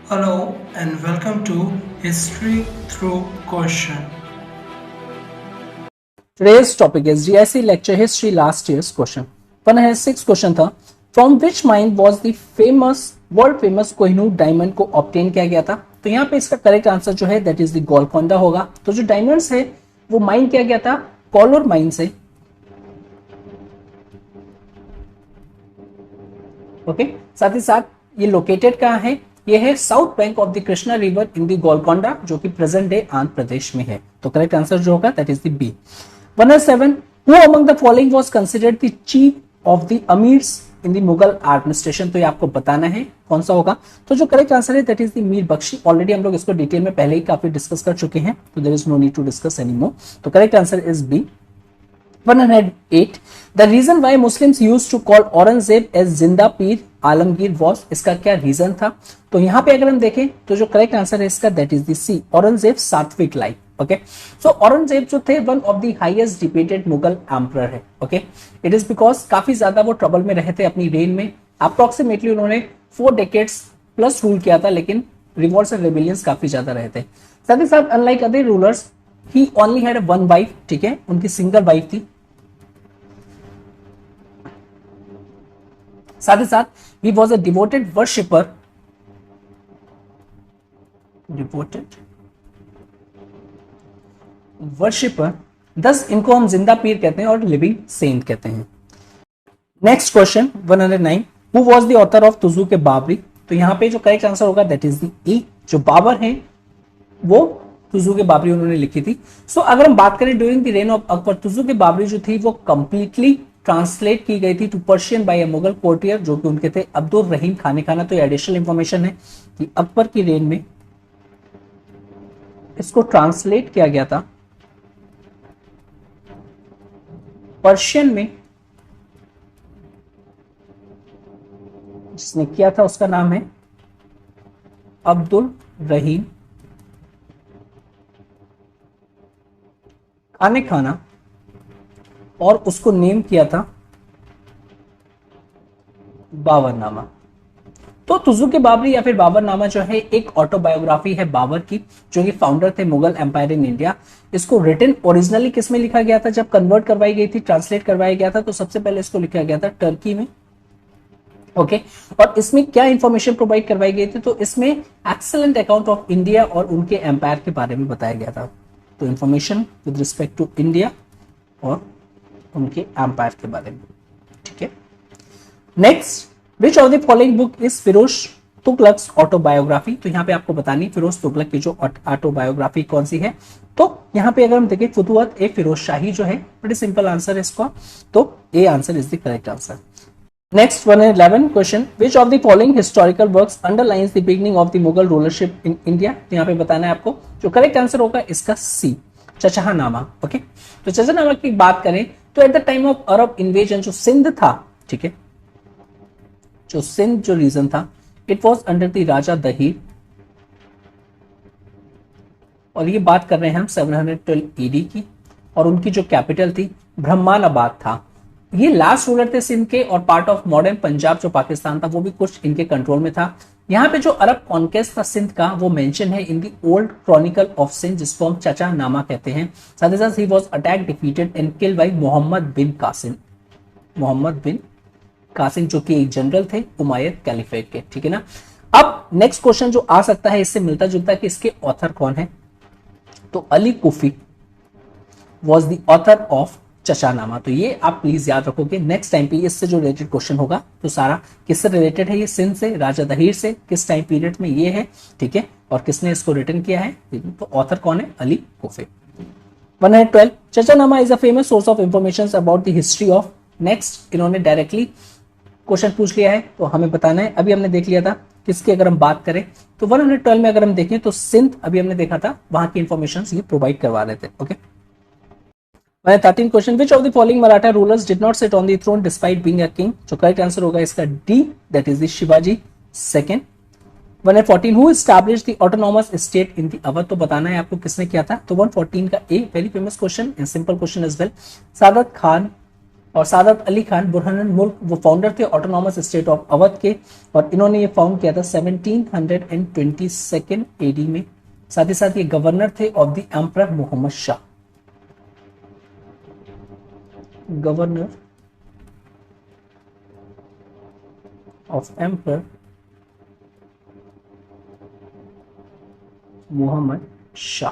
Hello and welcome to History Through Question. Today's topic is GIC lecture history last year's question. 106 question था. From which mine was the world famous Kohinoor diamond को obtain किया गया था? तो यहाँ पे इसका करेक्ट आंसर जो है दैट इज द गोलकोंडा होगा. तो जो डायमंड्स है वो माइन किया गया था कोलोर माइन से. ओके, साथ ही साथ ये लोकेटेड कहाँ है? ये है south bank of the Krishna river in the Golconda, जो कि प्रेजेंट डे आंध्र प्रदेश में है. तो करेक्ट आंसर जो होगा that is the B. 107. Who among the following was considered the chief of the amirs in the Mughal administration? तो ये आपको बताना है कौन सा होगा. तो जो करेक्ट आंसर है that is the Mir Bakhshi. Already हम लोग इसको डिटेल में पहले ही काफी डिस्कस कर चुके हैं, तो there is no need to discuss any more. तो correct answer is B. 108. The reason why Muslims used to call Aurangzeb as Zinda Pir Alamgir was, इसका क्या रीजन था? तो यहाँ पे अगर हम देखें तो जो करेक्ट आंसर है इसका दैट इज द सी, औरंगजेब सात्विक लाइफ. ओके, सो औरंगजेब जो थे one of the highest debated Mughal emperor है. ओके, इट इज बिकॉज काफी ज्यादा वो ट्रबल में रहे थे अपनी रेन में. अप्रोक्सीमेटली उन्होंने 4 डेकेड्स प्लस रूल किया था, लेकिन रिवॉल्ट्स एंड रेबिलियंस काफी ज्यादा रहे थे. साथ ही साथ unlike other rulers he only had one wife. ठीक है, उनकी सिंगल वाइफ थी. साथ ही साथ he was a devoted worshipper, दस इनको हम जिंदा पीर कहते हैं और लिविंग सेंट कहते हैं. Next question 109. Who was the author of Tuju के बाबरी? तो यहाँ पे जो करेक्ट आंसर होगा दैट इज द ई. जो बाबर हैं वो तुजू के बाबरी उन्होंने लिखी थी. सो अगर हम बात करें during the rain of Akbar, Tuju के बाबरी जो थी वो कंप्लीटली ट्रांसलेट की गई थी to Persian by a Mughal courtier, जो कि उनके थे अब्दुल रहीम खाने खाना. तो ये एडिशनल इंफॉर्मेशन है कि अकबर की रेन में इसको ट्रांसलेट किया गया था पर्शियन में. जिसने किया था उसका नाम है अब्दुल रहीम खाने खाना, और उसको नेम किया था बाबरनामा. तो तुजू के बाबरी या फिर बाबरनामा जो है एक ऑटोबायोग्राफी है बाबर की, जो कि फाउंडर थे मुगल एम्पायर इन इंडिया. इसको रिटन ओरिजिनली किस में लिखा गया था? जब कन्वर्ट करवाई गई थी, ट्रांसलेट करवाया गया था, तो सबसे पहले इसको लिखा गया था टर्की में. ओके, और इसमें क्या इंफॉर्मेशन प्रोवाइड करवाई गई थी? तो इसमें एक्सेलेंट अकाउंट ऑफ इंडिया और उनके एम्पायर के बारे में बताया गया था. तो information with respect to India और उनके एम्पायर के बारे में. ठीक है, next, which of the following book is Firoz Tughlaq's autobiography? तो यहाँ पे आपको बतानी फिरोज तुगलक की जो ऑटोबायोग्राफी कौन सी है. तो यहाँ पे अगर हम देखें फुतुवत ए फिरोज शाही जो है, बड़ी सिंपल आंसर है इसका. तो A answer is the correct answer. Next 111 question. Which of the following historical works underlines the beginning of the Mughal rulership in India? तो यहाँ पे बताना है आपको. जो करेक्ट आंसर होगा इसका सी, चचहानामा. ओके, तो चचहानामा की बात करें तो eight the time of Arab invasion जो सिंध था, ठीक है, जो सिंध जो रीजन था, इट वॉज अंडर द राजा दहीर. और ये बात कर रहे हैं हम 712 ईडी की, और उनकी जो कैपिटल थी ब्रह्मानाबाद था. ये लास्ट रूलर थे सिंध के, और पार्ट ऑफ मॉडर्न पंजाब जो पाकिस्तान था वो भी कुछ इनके कंट्रोल में था. यहाँ पे जो अरब कॉन्केस्ट था सिंध का वो मेंशन है in the old chronicle of Sindh, जिसको हम चचा नामा कहते हैं. साथ ही साथ he was attack defeated and killed by Muhammad bin Qasim, जो कि एक जनरल थे उमायद कैलिफेट के. ठीक है ना. अब नेक्स्ट क्वेश्चन जो आ सकता है इससे मिलता जुलता कि इसके ऑथर कौन है? तो Ali Kufi was the author of Chachnama. तो ये आप प्लीज याद रखोगे नेक्स्ट टाइम पे इससे जो रिलेटेड क्वेश्चन होगा तो सारा किससे रिलेटेड है? ये सिंध से, राजा दहीर से, किस टाइम पीरियड में ये है. ठीक है, और किसने इसको रिटन किया है? तो ऑथर कौन है? Ali Kufi. 112. Chachnama is a famous source of information about the history of. Next, इन्होंने डायरेक्टली क्वेश्चन पूछ लिया है तो हमें बताना है. अभी हमने देख लिया था किसकी अगर हम बात करें तो 112 में अगर हम देखें तो सिंध अभी हमने देखा था, वहां की इंफॉर्मेशन ये प्रोवाइड करवा रहे थे. Okay, 13 question. Which of the following Maratha rulers did not sit on the throne despite being a king? जो करेक्ट आंसर होगा इसका D, that is the Shivaji second. 114. Who established the autonomous state in the Awadh? तो बताना है आपको किसने किया था. तो 114 का A, very famous question and simple question as well. Saadat Khan और सादत अली खान बुरहानुल मुल्क वो फाउंडर थे ऑटोनॉमस स्टेट ऑफ अवध के, और इन्होंने ये फाउंड किया था 1722 एडी में। साथ ही साथ ये गवर्नर थे of the emperor Muhammad Shah, governor of emperor Muhammad Shah.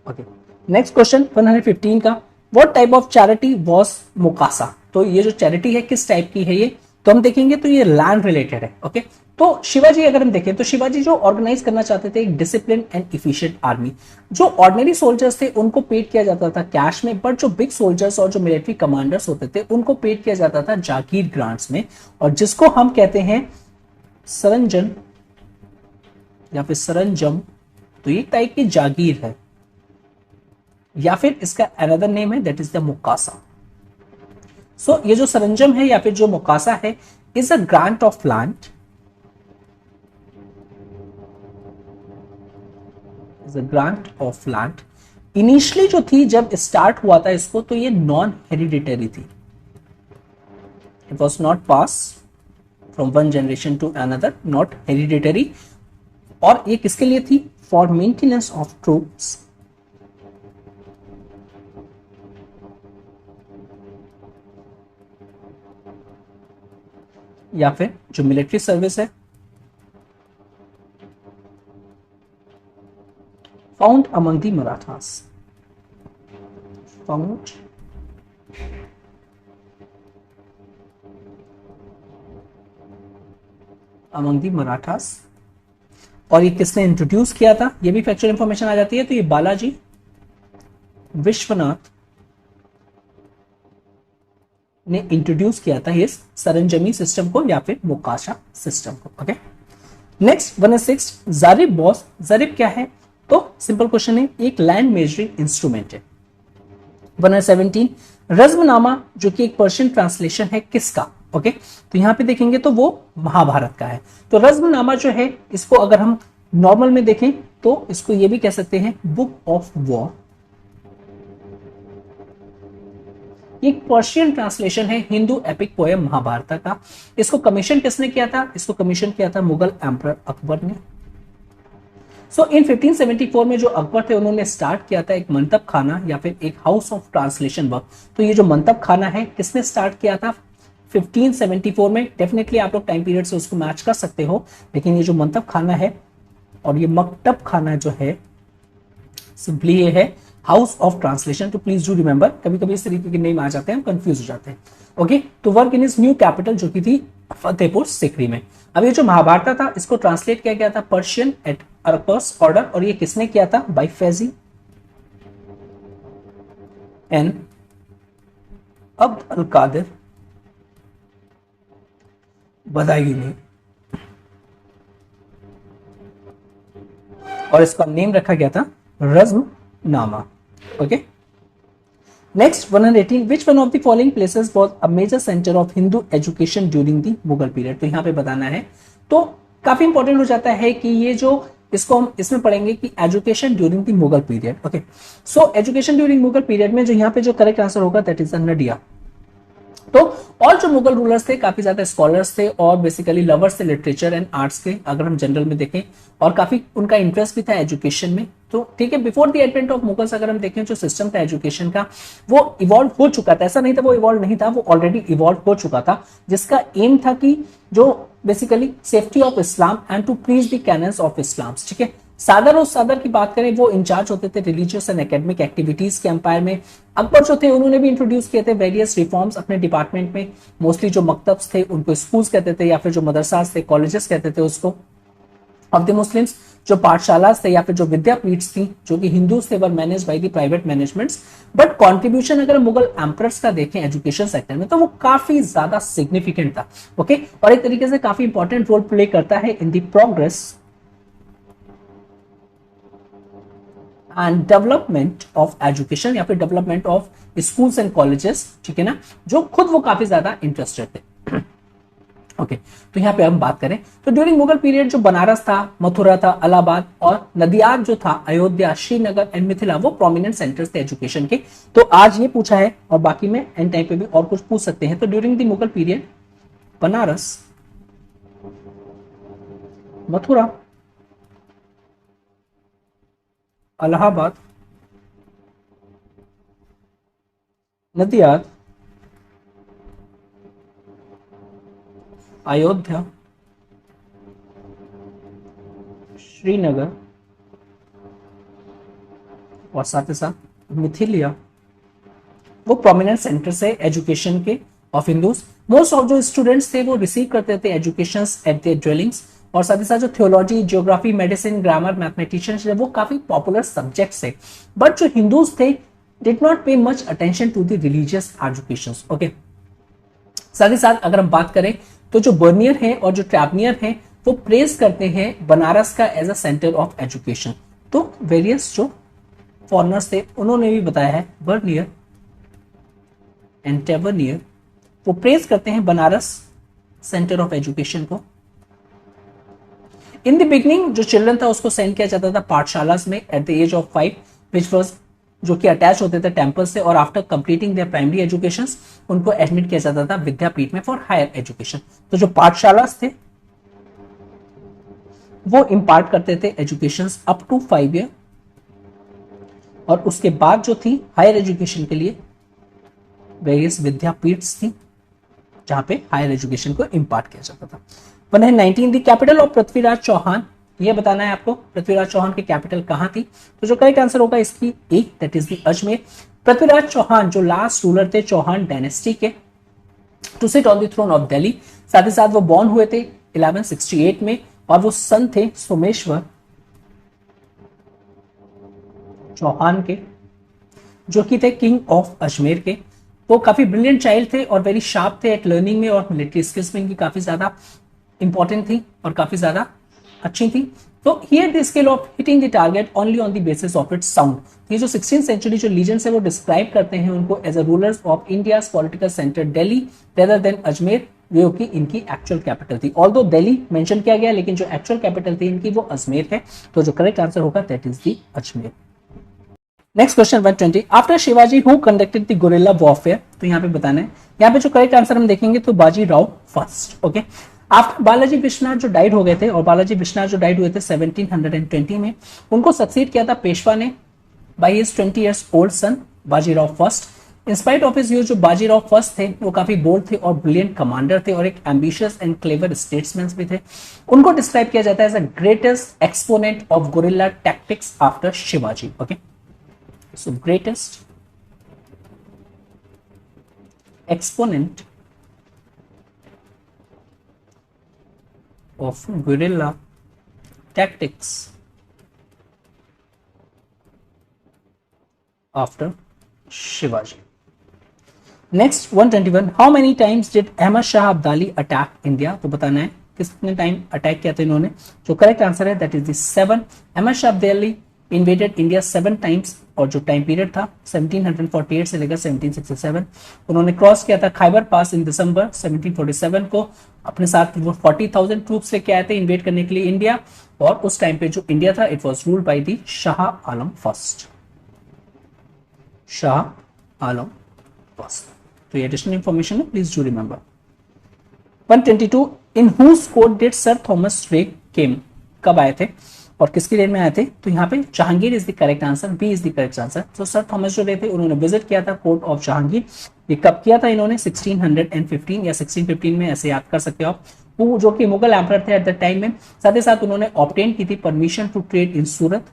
Okay, next question 115 का, what type of charity was Mukasa. तो ये जो चैरिटी है किस टाइप की है ये, तो हम देखेंगे तो ये लैंड रिलेटेड है। ओके, तो शिवाजी अगर हम देखें तो शिवाजी जो ऑर्गेनाइज करना चाहते थे एक डिसिप्लिन एंड इफिशिएंट आर्मी। जो ऑर्डिनरी सोल्जर्स थे उनको पेड किया जाता था कैश में, बट जो बिग सोल्जर्स और जो मिलिट्री कमांडर्स होते थे उनको पेड किया जाता था जागीर ग्रांट्स में, और जिसको हम कहते हैं सरंजन या फिर सरंजम। तो ये टाइप की जागीर है, या फिर इसका अनदर नेम है that is the Mukasa. So ये जो सरंजम है या फिर जो मुकासा है is a grant of land, is a grant of land. Initially जो थी जब स्टार्ट हुआ था इसको तो ये नॉन हेरिडिटरी थी, it was not pass from one generation to another, not hereditary. और ये किसके लिए थी, फॉर मेंटेनेंस ऑफ ट्रूप्स, या फिर जो मिलिट्री सर्विस है, found among the Marathas, found among the Marathas. और ये किसने इंट्रोड्यूस किया था, ये भी फैक्चुअल इंफॉर्मेशन आ जाती है। तो ये बालाजी विश्वनाथ ने इंट्रोड्यूस किया था इस सरंजमी सिस्टम को या फिर मुकाशा सिस्टम को। ओके, नेक्स्ट 106 जारिब बॉस। जारिब क्या है, तो सिंपल क्वेश्चन है, एक लैंड मेजरिंग इंस्ट्रूमेंट है। 117 रज्मनामा जो कि एक पर्शियन ट्रांसलेशन है किसका। ओके, तो यहां पे देखेंगे तो वो महाभारत का है। तो रज्मनामा जो है इसको अगर हम नॉर्मल में देखें तो इसको ये भी कह सकते हैं बुक ऑफ वॉर। एक पर्शियन ट्रांसलेशन है हिंदू एपिक पोएम महाभारत का। इसको कमीशन किसने किया था, इसको कमीशन किया था मुगल एम्परर अकबर ने। सो इन 1574 में जो अकबर थे उन्होंने स्टार्ट किया था एक मंतब खाना या फिर एक हाउस ऑफ ट्रांसलेशन वर्क। तो ये जो मंतब खाना है किसने स्टार्ट किया था 1574 में। डेफिनेटली आप लोग टाइम पीरियड से उसको मैच कर सकते हो, लेकिन ये जो मंतब खाना है और ये मकतब खाना जो है सिंपली ये है हाउस ऑफ ट्रांसलेशन। तो प्लीज डू रिमेंबर, कभी कभी इस तरीके के नेम आ जाते हैं, हम कंफ्यूज हो जाते हैं। ओके, तो work in is new capital जो कि थी फतेहपुर सिकरी में। अब ये जो महाभारत था इसको ट्रांसलेट किया गया था पर्शियन एट अरकस ऑर्डर, और ये किसने किया था, बाय फैजी एंड अब्द अल कादिर बदायूनी, और इसका नेम रखा गया था Razmnama. Okay, next 118 which one of the following places was a major centre of Hindu education during the Mughal period. तो यहां पे बताना है, तो काफी इंपॉर्टेंट हो जाता है कि ये जो इसको हम इसमें पढ़ेंगे कि education during the Mughal period. Okay, so education during Mughal period में जो यहाँ पे जो करेक्ट आंसर होगा दैट इज नडिया। तो और जो मुगल रूलर्स थे काफी ज्यादा स्कॉलर्स थे और बेसिकली लवर्स थे लिटरेचर एंड आर्ट्स के, अगर हम जनरल में देखें, और काफी उनका इंटरेस्ट भी था एजुकेशन में। तो ठीक है, before the advent of Mughals अगर हम देखें जो सिस्टम था एजुकेशन का वो इवॉल्व हो चुका था। ऐसा नहीं था वो इवॉल्व नहीं था, वो ऑलरेडी इवॉल्व हो चुका था, जिसका एम था कि जो basically safety of Islam and to preach the canons of Islam. ठीक है, सादर और सादर की बात करें वो इंचार्ज होते थे रिलीजियस एंड एकेडमिक एक्टिविटीज के एम्पायर में। अकबर जो थे उन्होंने भी इंट्रोड्यूस किए थे वेरियस रिफॉर्म्स अपने डिपार्टमेंट में। मोस्टली जो मकतब्स थे उनको स्कूल्स कहते थे या फिर जो मदरसास थे कॉलेजेस कहते थे उसको। ऑफ द मुस्लिम्स जो पाठशाला थे या फिर जो विद्यापीठ थी जो कि हिंदूज थे were managed by the private managements. But contribution अगर मुगल एम्परर्स का देखें एजुकेशन सेक्टर में तो वो काफी ज्यादा सिग्निफिकेंट था। ओके, और एक तरीके से काफी इंपॉर्टेंट रोल प्ले करता है in the progress and development of education या फिर development of schools and colleges. ठीक है ना, जो खुद वो काफी ज्यादा इंटरेस्टेड थे। ओके तो यहाँ पे हम बात करें तो ड्यूरिंग मुगल पीरियड जो बनारस था, मथुरा था, इलाहाबाद और नदियाद जो था, अयोध्या, श्रीनगर एंड मिथिला, वो प्रोमिनेंट सेंटर्स थे एजुकेशन के। तो आज ये पूछा है और बाकी में एंड टाइम पे भी और कुछ पूछ सकते हैं। तो during the Mughal period Banaras, Mathura, Allahabad, Nadiad, Ayodhya, Srinagar और साथ ही साथ मिथिलिया, वो प्रोमिनेंट सेंटर्स है एजुकेशन के ऑफ हिंदूज। मोस्ट ऑफ जो स्टूडेंट्स थे वो रिसीव करते थे एजुकेशन एट देयर ड्वेलिंग्स, और साथ ही साथ जो theology, geography, medicine, grammar, mathematicians वो काफी पॉपुलर सब्जेक्ट्स थे। बट जो हिंदूज थे did not pay much attention to the religious education. Okay, साथ ही साथ अगर हम बात करें तो जो बर्नियर है और जो ट्रैवनियर है वो प्रेज करते हैं बनारस का as a centre of education. तो वेरियस जो फॉरनर्स थे उन्होंने भी बताया है, बर्नियर एंड ट्रैवनियर वो प्रेज करते हैं बनारस सेंटर ऑफ एजुकेशन को। इन द बिगनिंग जो चिल्ड्रन था उसको सेंड किया जाता था पाठशालास में at the age of 5 which was, जो कि अटैच होते थे टेम्पल से, और after completing their primary education उनको एडमिट किया जाता था विद्यापीठ में फॉर हायर एजुकेशन। तो जो पाठशालास थे वो इम्पार्ट करते थे एजुकेशन अप टू 5 ईयर, और उसके बाद जो थी हायर एजुकेशन के लिए वेरियस विद्यापीठs थी जहां पे हायर एजुकेशन को इम्पार्ट किया जाता था। 19 दी कैपिटल ऑफ पृथ्वीराज चौहान, ये बताना है आपको पृथ्वीराज चौहान की कैपिटल कहां थी। तो जो करेक्ट आंसर होगा इसकी A, that is the Ajmer. Prithviraj Chauhan जो लास्ट रूलर थे चौहान डायनेस्टी के to sit on the throne of Delhi. साथ ही साथ वो बॉर्न हुए थे 1168 में, और वो सन थे सोमेश्वर चौहान के, जो कि थे किंग ऑफ अजमेर के। वो काफी ब्रिलियंट चाइल्ड थे और वेरी शार्प थे एट लर्निंग में, और मिलिट्री स्किल्स में इनकी काफी ज्यादा इंपॉर्टेंट थी और काफी ज्यादा अच्छी थी। तो here the skill of hitting the target only on the basis of its sound. ये जो 16th सेंचुरी जो लीजेंड्स है वो डिस्क्राइब करते हैं उनको as a rulers of India's political centre Delhi rather than Ajmer, जो कि इनकी एक्चुअल कैपिटल थी। ऑल्दो दिल्ली मेंशन किया गया लेकिन जो एक्चुअल कैपिटल थी इनकी वो अजमेर है। तो जो करेक्ट आंसर होगा that is the Ajmer. Next question 120, after Shivaji who conducted the guerrilla warfare. तो यहाँ पे बताना है, यहाँ पे जो करेक्ट आंसर हम देखेंगे तो बाजी Rao first. Okay, after Balaji Vishwanath जो डाइड हो गए थे, और बालाजी विश्वनाथ जो डाइड हुए थे 1720 में, उनको सक्सीड किया था पेशवा ने by his 20 years old son Bajirao first. In spite of his use जो बाजीराव फर्स्ट थे वो काफी बोल्ड थे और ब्रिलियंट कमांडर थे और एक एम्बिशियस एंड क्लेवर स्टेट्समैन भी थे। उनको डिस्क्राइब किया जाता है as a greatest exponent of guerrilla tactics after Shivaji. Okay, so greatest exponent of guerrilla tactics after Shivaji. Next 121, how many times did Ahmad Shah Abdali attack India? तो बताना है कितने टाइम अटैक किया था इन्होंने। जो करेक्ट आंसर है that is the 7। Ahmad Shah Abdali invaded India 7 times, और जो टाइम पीरियड था 1748 से लेकर 1767। उन्होंने क्रॉस किया था खैबर पास इन दिसंबर 1747 को। अपने साथ वो 40,000 ट्रूप्स लेके आए थे इन्वेड करने के लिए इंडिया, और उस टाइम पे जो इंडिया था it was ruled by the Shah Alam first. Shah Alam first. तो ये एडिशनल इंफॉर्मेशन है, please do remember. 122, in whose court did sir Thomas Roe came, कब आए थे और किसकी रेंज में आए थे? तो यहाँ पे Jahangir is the correct answer, B is the correct answer. तो सर थॉमस जो रे थे उन्होंने विजिट किया था कोर्ट ऑफ जहांगीर। ये कब किया था इन्होंने? 1615 या 1615 में, ऐसे याद कर सकते हो आप। वो जो कि मुगल एम्परर थे एट द टाइम में। साथ ही साथ उन्होंने ऑब्टेन की थी permission to trade in Surat.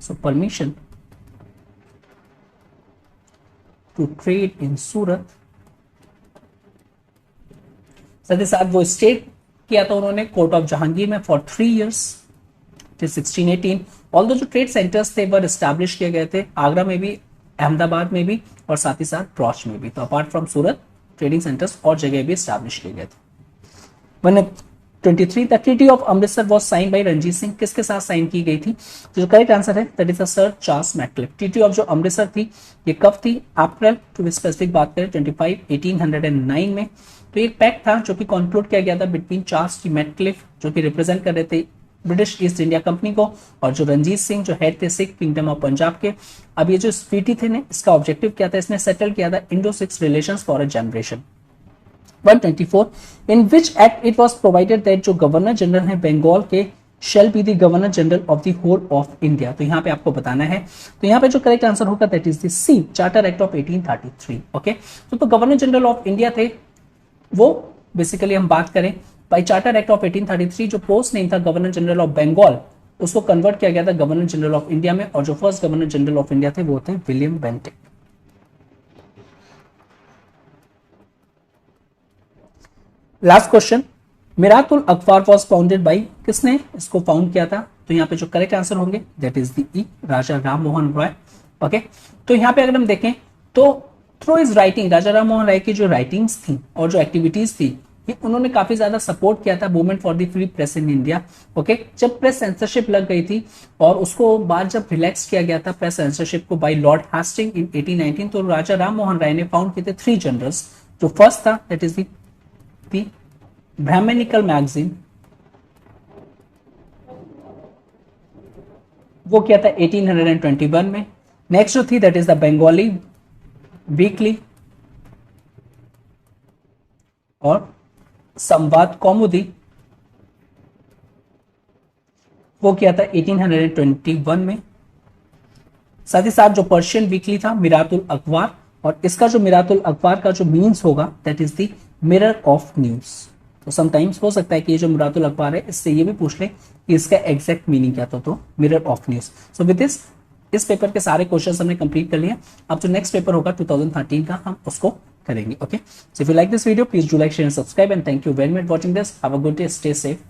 So permission to trade in Surat. साथ ही साथ वो स्टे किया था उन्होंने कोर्ट ऑफ जहांगीर में फॉर 3 years टिल 1618। ऑल्दो जो ट्रेड सेंटर्स थे वो एस्टैब्लिश किए गए थे आगरा में भी, अहमदाबाद में भी, और साथ ही साथ ब्रॉच में भी। तो apart from Surat trading centres और जगह भी एस्टैब्लिश किए गए थे। 23 the treaty of Amritsar was sign by Ranjit Singh, किसके साथ साइन की गई थी? जो करेक्ट आंसर है that is the Sir Charles Metcalfe. Treaty of जो अमृतसर थी ये कब थी? अप्रैल, टू स्पेसिफिक बात करें 25 1809 में। तो एक पैक्ट था जो कि कंक्लूड किया गया था बिटवीन चार्ल्स टी मैक्लिफ जो कि रिप्रेजेंट कर रहे थे ब्रिटिश ईस्ट इंडिया कंपनी को, और जो रणजीत सिंह जो हेड थे सिख किंगडम ऑफ पंजाब के। अब ये जो ट्रीटी थे ने इसका ऑब्जेक्टिव क्या था? इसने सेटल किया था Indo Sikh relations for a generation. 124 in which act it was provided that जो गवर्नर जनरल है बंगाल के shall be the governor general of the whole of India. तो यहाँ पे आपको बताना है, तो यहाँ पे जो करेक्ट आंसर होगा that is the C, charter act of 1833। Okay, तो गवर्नर जनरल ऑफ इंडिया थे वो, बेसिकली हम बात करें बाई चार्टर एक्ट ऑफ 1833 जो पोस्ट नेम था गवर्नर जनरल ऑफ बंगाल उसको कन्वर्ट किया गया था गवर्नर जनरल ऑफ इंडिया में, और जो first governor general of India थे वो थे विलियम बेंटिक। लास्ट क्वेश्चन, मिरातुल अखबार वॉज फाउंडेड बाई, किसने इसको फाउंड किया था? तो यहाँ पे जो करेक्ट आंसर होंगे that is the E, Raja Ram Mohan Roy. Okay, तो यहाँ पे अगर हम देखें तो through his writing Raja Ram Mohan Roy की जो राइटिंग्स थी और जो एक्टिविटीज थी ये उन्होंने काफी ज्यादा सपोर्ट किया था movement for the free press in India. Okay, जब प्रेस सेंसरशिप लग गई थी और उसको बाद जब रिलैक्स किया गया था प्रेस सेंसरशिप को बाय लॉर्ड हास्टिंग इन 1819, तो राजा राम मोहन राय ने फाउंड किए थे 3 जर्नल्स। जो फर्स्ट था that is the Brahmanical magazine, वो किया था 1821 में। नेक्स्ट जो थी that is the Bengali weekly और संवाद कौमुदी, वो किया था 1821 में। साथ ही साथ जो पर्शियन वीकली था मिरातुल अखबार, और इसका जो मिरातुल अखबार का जो मीन्स होगा that is the mirror of news. तो समटाइम्स हो सकता है कि ये जो मिरातुल अखबार है इससे ये भी पूछ ले कि इसका एग्जैक्ट मीनिंग क्या था, तो mirror of news. So with this इस पेपर के सारे क्वेश्चंस हमने कंप्लीट कर लिए। अब जो नेक्स्ट पेपर होगा 2013 का हम उसको करेंगे। Okay, so if you like this video please do like share and subscribe and thank you very much watching this. Have a good day, stay safe.